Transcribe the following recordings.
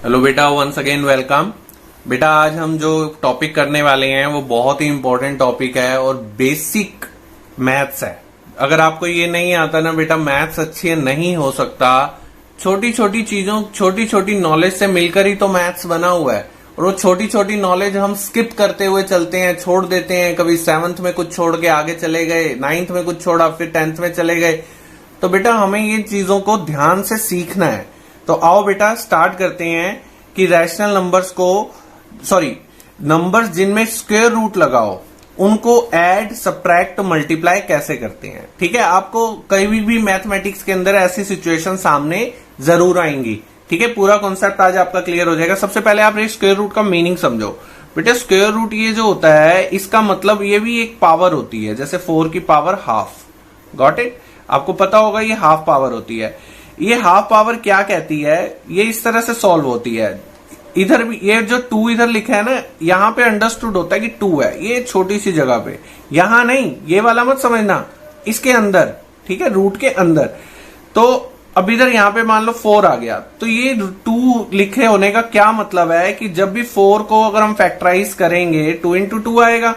Hello बेटा, once again welcome. बेटा आज हम जो टॉपिक करने वाले हैं वो बहुत ही इंपॉर्टेंट टॉपिक है और बेसिक मैथ्स है। अगर आपको ये नहीं आता ना बेटा, मैथ्स अच्छे नहीं हो सकता। छोटी छोटी चीजों, छोटी छोटी नॉलेज से मिलकर ही तो मैथ्स बना हुआ है। और वो छोटी छोटी नॉलेज हम स्किप करते हुए चलते हैं, छोड़ देते हैं। कभी 7th में कुछ छोड़ के आगे चले गए, 9th में कुछ छोड़ा, फिर 10th में चले गए। तो बेटा हमें ये चीजों को ध्यान से सीखना है। तो आओ बेटा स्टार्ट करते हैं कि रैशनल नंबर्स को, नंबर्स जिनमें स्क्वायर रूट लगाओ उनको ऐड, सब्ट्रैक्ट, मल्टीप्लाई कैसे करते हैं। ठीक है, आपको कहीं भी मैथमेटिक्स के अंदर ऐसी सिचुएशन सामने जरूर आएंगी। ठीक है, पूरा कॉन्सेप्ट आज आपका क्लियर हो जाएगा। सबसे पहले आप स्क्वायर रूट का मीनिंग समझो। बेटा स्क्वायर रूट ये जो होता है, इसका मतलब ये भी एक पावर होती है, जैसे 4 की पावर हाफ। Got it? आपको पता होगा ये हाफ पावर होती है। ये हाफ पावर क्या कहती है, ये इस तरह से सॉल्व होती है। इधर भी ये जो 2 इधर लिखा है ना, यहां पे अंडरस्टूड होता है कि 2 है, ये छोटी सी जगह पे, यहां नहीं, ये वाला मत समझना, इसके अंदर। ठीक है, रूट के अंदर। तो अब इधर यहां पे मान लो 4 आ गया, तो ये 2 लिखे होने का क्या मतलब है कि जब भी 4 को अगर हम फैक्टराइज करेंगे 2 into 2 आएगा।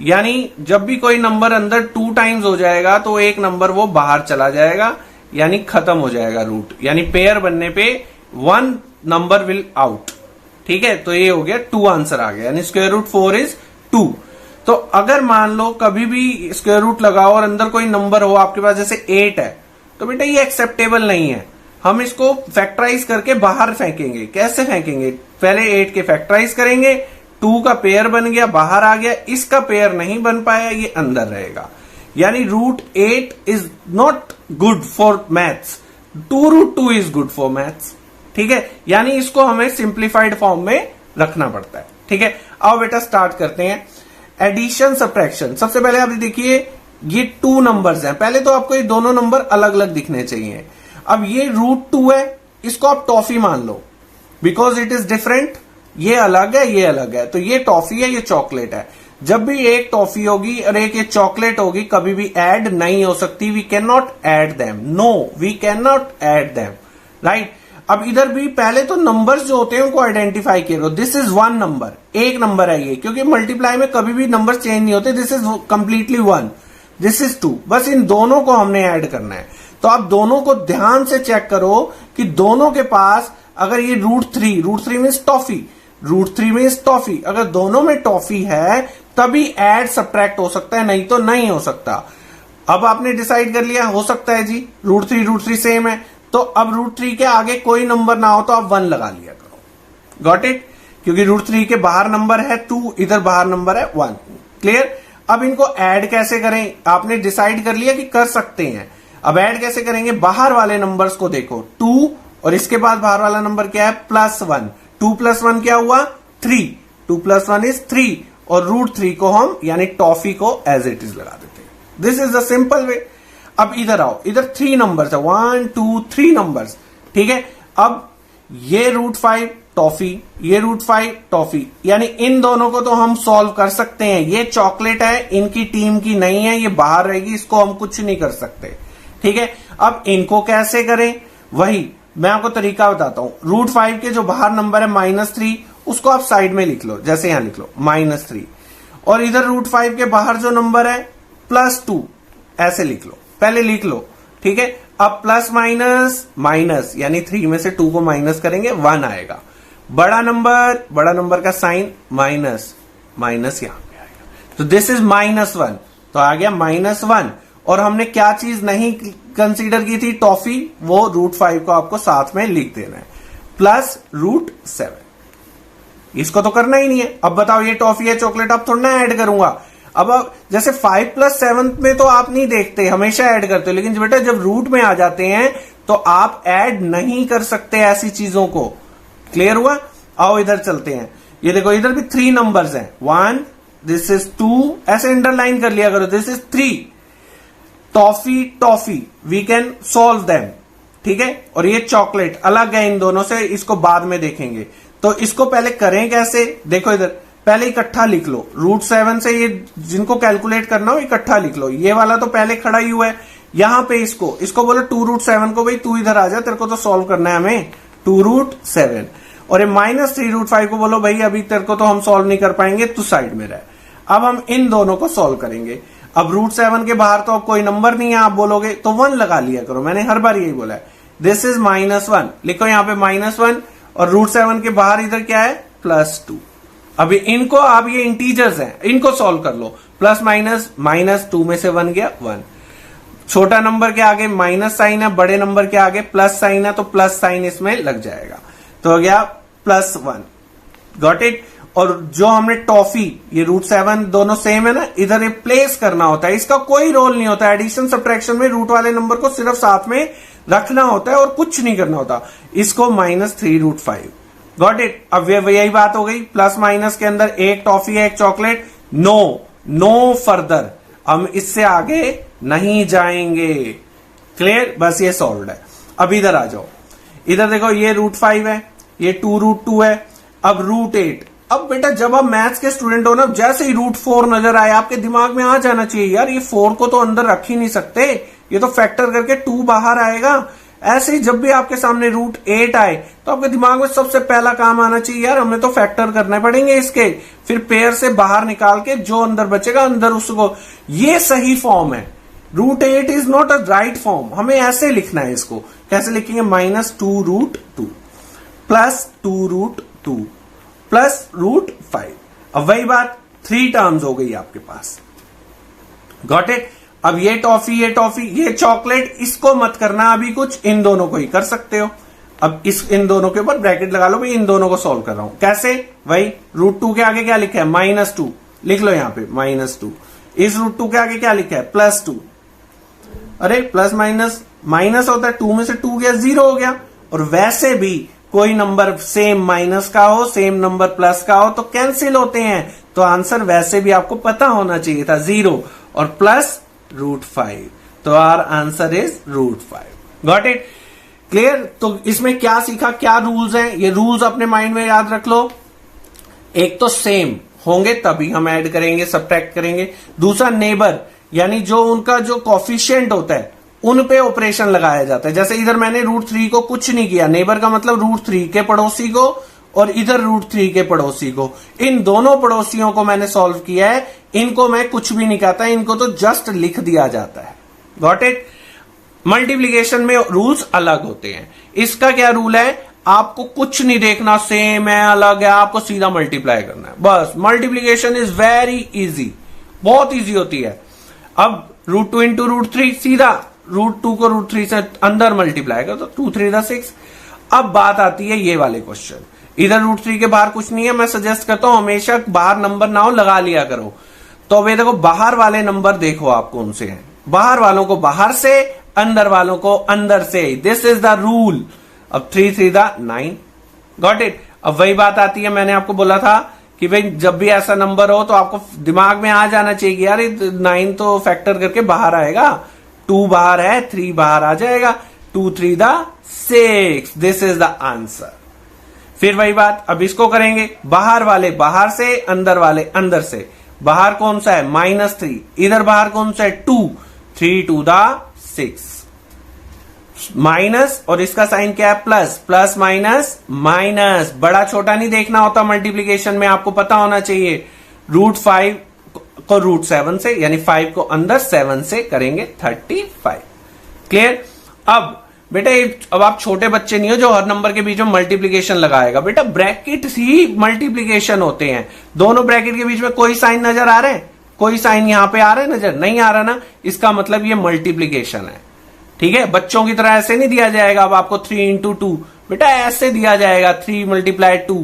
यानी जब भी कोई नंबर अंदर 2 टाइम्स हो जाएगा तो एक नंबर वो बाहर चला जाएगा, यानी खत्म हो जाएगा रूट। यानी पेयर बनने पे 1 नंबर विल आउट। ठीक है, तो ये हो गया 2 आंसर आ गया, यानी स्क्वायर रूट 4 इज 2। तो अगर मान लो कभी भी स्क्वायर रूट लगाओ और अंदर कोई नंबर हो आपके पास, जैसे 8 है, तो बेटा ये एक्सेप्टेबल नहीं है। हम इसको फैक्टराइज करके बाहर फेंकेंगे। कैसे फेंकेंगे? पहले 8 के फैक्टराइज करेंगे, 2 का पेयर बन गया, बाहर आ गया, इसका पेयर नहीं बन पाया, ये अंदर रहेगा। यानी root 8 is not good for maths, 2 root 2 is good for maths. ठीक है, यानी इसको हमें सिंप्लीफाइड फॉर्म में रखना पड़ता है। ठीक है, आओ बेटा स्टार्ट करते हैं एडिशन सब्ट्रैक्शन। सबसे पहले आप देखिए ये 2 नंबर्स हैं। पहले तो आपको ये दोनों नंबर अलग अलग दिखने चाहिए। अब ये रूट 2 है, इसको आप टॉफी मान लो, बिकॉज इट इज डिफरेंट। ये अलग है, ये अलग है, तो ये टॉफी है, ये चॉकलेट है। जब भी एक टॉफी होगी और एक ये चॉकलेट होगी, कभी भी ऐड नहीं हो सकती। We can not add them, no we can not add them, right. अब इधर भी पहले तो नंबर्स जो होते हैं उनको आइडेंटिफाई करो। दिस इज 1 नंबर, एक नंबर है ये, क्योंकि मल्टीप्लाई में कभी भी नंबर चेंज नहीं होते। This is completely 1, this is 2, बस इन दोनों को हमने ऐड करना है। तो आप दोनों को ध्यान से चेक करो कि दोनों के पास अगर ये root 3 means toffee, root 3 means toffee, अगर दोनों में टॉफी है तभी ऐड सब्ट्रैक्ट हो सकता है, नहीं तो नहीं हो सकता। अब आपने डिसाइड कर लिया, हो सकता है जी रूट 3 सेम है, तो अब रूट 3 के आगे कोई नंबर ना हो तो आप 1 लगा लिया करो। Got it? क्योंकि रूट 3 के बाहर नंबर है 2, इधर बाहर नंबर है 1। क्लियर? अब इनको ऐड कैसे करें? आपने डिसाइड कर लिया कि कर सकते हैं। अब ऐड कैसे करेंगे? बाहर वाले नंबर्स को देखो, 2 और इसके बाद बाहर वाला नंबर क्या है? +1। 2 + 1 क्या हुआ? 3। 2 + 1 इज 3, और रूट 3 को हम यानी टॉफी को एज इट इज लगा देते हैं। This is the simple way. अब इधर आओ, इधर 3 नंबर्स है, 1 2 3 नंबर्स। ठीक है, अब ये रूट 5 टॉफी, ये रूट 5 टॉफी, यानी इन दोनों को तो हम सॉल्व कर सकते हैं। ये चॉकलेट है, इनकी टीम की नहीं है, ये बाहर रहेगी, इसको हम कुछ नहीं कर सकते। ठीक है, अब इनको कैसे करें? वही मैं आपको तरीका बताता हूं। रूट 5 के जो बाहर नंबर है -3, उसको आप साइड में लिख लो, जैसे यहां लिख लो -3, और इधर रूट 5 के बाहर जो नंबर है +2, ऐसे लिख लो, पहले लिख लो। ठीक है, अब प्लस माइनस यानी 3 में से 2 को माइनस करेंगे, 1 आएगा। बड़ा नंबर का साइन माइनस यहां पे आएगा, तो दिस इज -1, तो आ गया -1। और हमने क्या चीज नहीं कंसीडर की थी? टॉफी। वो रूट 5 को आपको साथ में लिख देना है, प्लस रूट 7। इसको तो करना ही नहीं है। अब बताओ, ये टॉफी है, चॉकलेट, अब थोड़ा ना ऐड करूंगा। अब जैसे 5 + 7 में तो आप नहीं देखते, हमेशा ऐड करते हो, लेकिन बेटा जब रूट में आ जाते हैं तो आप ऐड नहीं कर सकते ऐसी चीजों को। क्लियर हुआ? आओ इधर चलते हैं। ये देखो, इधर भी 3 नंबर्स हैं, 1, दिस इज 2, ऐसे अंडरलाइन कर लिया करो, this is 3। Toffee, we can solve them. ठीक है, और ये चॉकलेट अलग है इन दोनों से, इसको बाद में देखेंगे। तो इसको पहले करें कैसे? देखो इधर पहले इकट्ठा लिख लो, रूट 7 से ये जिनको कैलकुलेट करना हो इकट्ठा लिख लो। ये वाला तो पहले खड़ा ही हुआ है, यहां पे इसको बोलो 2 रूट 7 को, भाई तू इधर आ जा, तेरे को तो सॉल्व करना है हमें। 2 रूट 7 और ये -3√5 को बोलो भाई अभी तेरे को तो हम सॉल्व नहीं कर पाएंगे, तू साइड में रह। अब हम इन दोनों को सॉल्व करेंगे। अब √7 के बाहर तो अब कोई नंबर नहीं है, आप बोलोगे तो 1 लगा लिया करो, मैंने हर बार यही बोला है। दिस इज -1, लिखो यहाँ पे -1, और √7 के बाहर इधर क्या है +2। अभी इनको, अब ये इंटीजर्स हैं, इनको सॉल्व कर लो। प्लस माइनस, -2 में से 1 गया 1। छोटा नंबर के आगे माइनस साइन है, बड़े नंबर के आगे प्लस साइन है, तो प्लस साइन इसमें लग जाएगा, तो हो गया +1। Got it. और जो हमने टॉफी, ये √7 दोनों सेम है ना, इधर रिप्लेस करना होता है, इसका कोई रोल नहीं होता। एडिशन सब्ट्रैक्शन में रूट वाले नंबर को सिर्फ साथ में रखना होता है और कुछ नहीं करना होता। इसको -3√5। Got it. अब यही बात हो गई, प्लस माइनस के अंदर एक टॉफी है एक चॉकलेट, नो फर्दर, हम इससे आगे नहीं जाएंगे। क्लियर, बस ये सॉल्व है। अब इधर आ जाओ, इधर देखो ये √5 है, ये 2√2 है, अब √8। अब बेटा जब आप मैथ्स के स्टूडेंट हो ना, जैसे ही √4 नजर आए आपके दिमाग में आ जाना चाहिए यार ये 4 को तो अंदर रख ही नहीं सकते, ये तो फैक्टर करके 2 बाहर आएगा। ऐसे ही जब भी आपके सामने √8 आए तो आपके दिमाग में सबसे पहला काम आना चाहिए यार हमें तो फैक्टर करने पड़ेंगे इसके, फिर पेयर से बाहर निकाल के जो अंदर बचेगा अंदर उसको। ये सही फॉर्म है। √8 is not a right form, हमें ऐसे लिखना है इसको। कैसे लिखेंगे? -2√2 प्लस 2√2 प्लस √5। अब वही बात 3 टर्म्स हो गई आपके पास। Got it. अब ये टॉफी, ये चॉकलेट, इसको मत करना अभी कुछ, इन दोनों को ही कर सकते हो। अब इन दोनों के ऊपर ब्रैकेट लगा लो भाई, इन दोनों को सॉल्व कर रहा हूं। कैसे? वही √2 के आगे क्या लिखा है? -2 लिख लो यहां पे, -2। इस √2 के आगे क्या लिखा है? +2। अरे प्लस माइनस माइनस होता है, 2 में से 2 गया 0 हो गया। और वैसे भी कोई नंबर सेम माइनस का हो, सेम नंबर प्लस का हो तो कैंसिल होते हैं, तो आंसर वैसे भी आपको पता होना चाहिए था, 0 और प्लस √5, तो our answer is √5। Got it? Clear? तो इसमें क्या सीखा, क्या रूल्स हैं, ये रूल्स अपने माइंड में याद रख लो। एक तो सेम होंगे तभी हम ऐड करेंगे, सब्ट्रैक्ट करेंगे। दूसरा नेबर, यानी जो उनका जो कोफिशिएंट होता है उन पे ऑपरेशन लगाया जाता है। जैसे इधर मैंने √3 को कुछ नहीं किया, नेबर का मतलब √3 के पड़ोसी को और इधर √3 के पड़ोसी को, इन दोनों पड़ोसियों को मैंने सॉल्व किया है। इनको मैं कुछ भी नहीं कहता, इनको तो जस्ट लिख दिया जाता है। Got it? मल्टीप्लीकेशन में रूल्स अलग होते हैं। इसका क्या रूल है? आपको कुछ नहीं देखना, सेम है अलग है, आपको सीधा मल्टीप्लाई करना है बस। मल्टीप्लीकेशन इज वेरी इजी, बहुत इजी होती है। अब √2 इंटू √3, सीधा √2 को √3 से अंदर मल्टीप्लाई कर तो 2 3 6। अब बात आती है ये वाले क्वेश्चन, इधर √3 के बाहर कुछ नहीं है, मैं सजेस्ट करता हूं हमेशा बाहर नंबर ना हो लगा लिया करो। तो अब ये देखो बाहर वाले नंबर देखो आप कौन से हैं, बाहर वालों को बाहर से, अंदर वालों को अंदर से, दिस इज द रूल। अब 3 3 9। Got it? अब वही बात आती है, मैंने आपको बोला था कि भाई जब भी ऐसा नंबर हो तो आपको दिमाग में आ जाना चाहिए कि यार 9 तो फैक्टर करके बाहर आएगा, 2 बाहर है, 3 बाहर आ जाएगा, 2 3 6, दिस इज द आंसर। फिर वही बात, अब इसको करेंगे, बाहर वाले बाहर से, अंदर वाले अंदर से। बाहर कौन सा है? -3, इधर बाहर कौन सा है? 2, 3 2 6 माइनस, और इसका साइन क्या है? Plus, plus minus minus. बड़ा छोटा नहीं देखना होता मल्टीप्लीकेशन में, आपको पता होना चाहिए। √5 को √7 से, यानी 5 को अंदर 7 से करेंगे 35। क्लियर? अब बेटा अब आप छोटे बच्चे नहीं हो जो हर नंबर के बीच में मल्टीप्लीकेशन लगाएगा। बेटा ब्रैकेट ही मल्टीप्लीकेशन होते हैं। दोनों ब्रैकेट के बीच में कोई साइन नजर आ रहे हैं? कोई साइन यहां पे आ रहा है? नजर नहीं आ रहा ना, इसका मतलब ये मल्टीप्लीकेशन है। ठीक है? बच्चों की तरह ऐसे नहीं दिया जाएगा अब आपको 3 इंटू 2, बेटा ऐसे दिया जाएगा 3 × 2।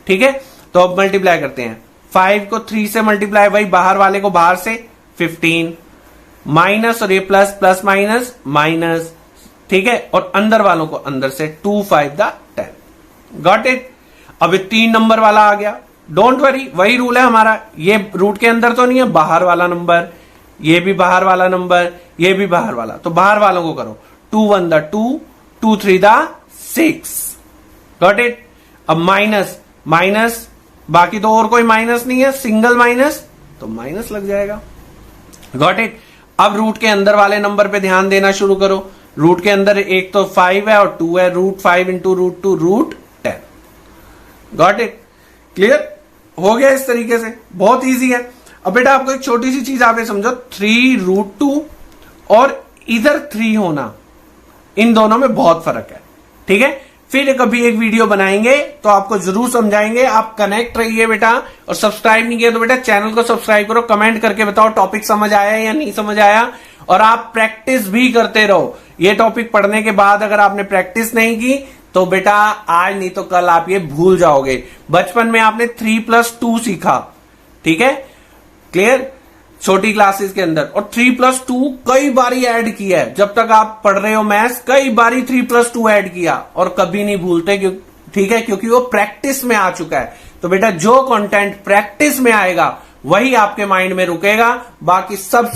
ठीक है? तो अब मल्टीप्लाई करते हैं, 5 को 3 से मल्टीप्लाई, वही बाहर वाले को बाहर से 15, माइनस और ये प्लस, प्लस माइनस माइनस। ठीक है? और अंदर वालों को अंदर से 2 5 10। Got it? अब 3 नंबर वाला आ गया, डोंट वरी, वही रूल है हमारा। ये रूट के अंदर तो नहीं है, बाहर वाला नंबर, ये भी बाहर वाला नंबर, ये भी बाहर वाला, तो बाहर वालों को करो। 2 1 2, 2 3 6। Got it? अब माइनस माइनस, बाकी तो और कोई माइनस नहीं है, सिंगल माइनस, तो माइनस लग जाएगा। Got it? अब रूट के अंदर वाले नंबर पे ध्यान देना शुरू करो। रूट के अंदर एक तो 5 है और 2 है, √5 इंटू √2 √10। Got it? क्लियर हो गया? इस तरीके से बहुत इजी है। अब बेटा आपको एक छोटी सी चीज आप ये समझो, 3√2 और इधर 3 होना, इन दोनों में बहुत फर्क है। ठीक है, फिर कभी एक वीडियो बनाएंगे तो आपको जरूर समझाएंगे। आप कनेक्ट रहिए बेटा, और सब्सक्राइब नहीं किया तो बेटा चैनल को सब्सक्राइब करो, कमेंट करके बताओ टॉपिक समझ आया या नहीं समझ आया, और आप प्रैक्टिस भी करते रहो। ये टॉपिक पढ़ने के बाद अगर आपने प्रैक्टिस नहीं की तो बेटा आज नहीं तो कल आप ये भूल जाओगे। बचपन में आपने 3+2 सीखा, ठीक है, क्लियर, छोटी क्लासेस के अंदर, और 3+2 कई बारी ऐड किया है। जब तक आप पढ़ रहे हो मैथ्स, कई बारी 3+2 ऐड किया और कभी नहीं भूलते, ठीक है, क्योंकि वो प्रैक्टिस में आ चुका है। तो बेटा जो कंटेंट प्रैक्टिस में आएगा वही आपके माइंड में रुकेगा, बाकी सब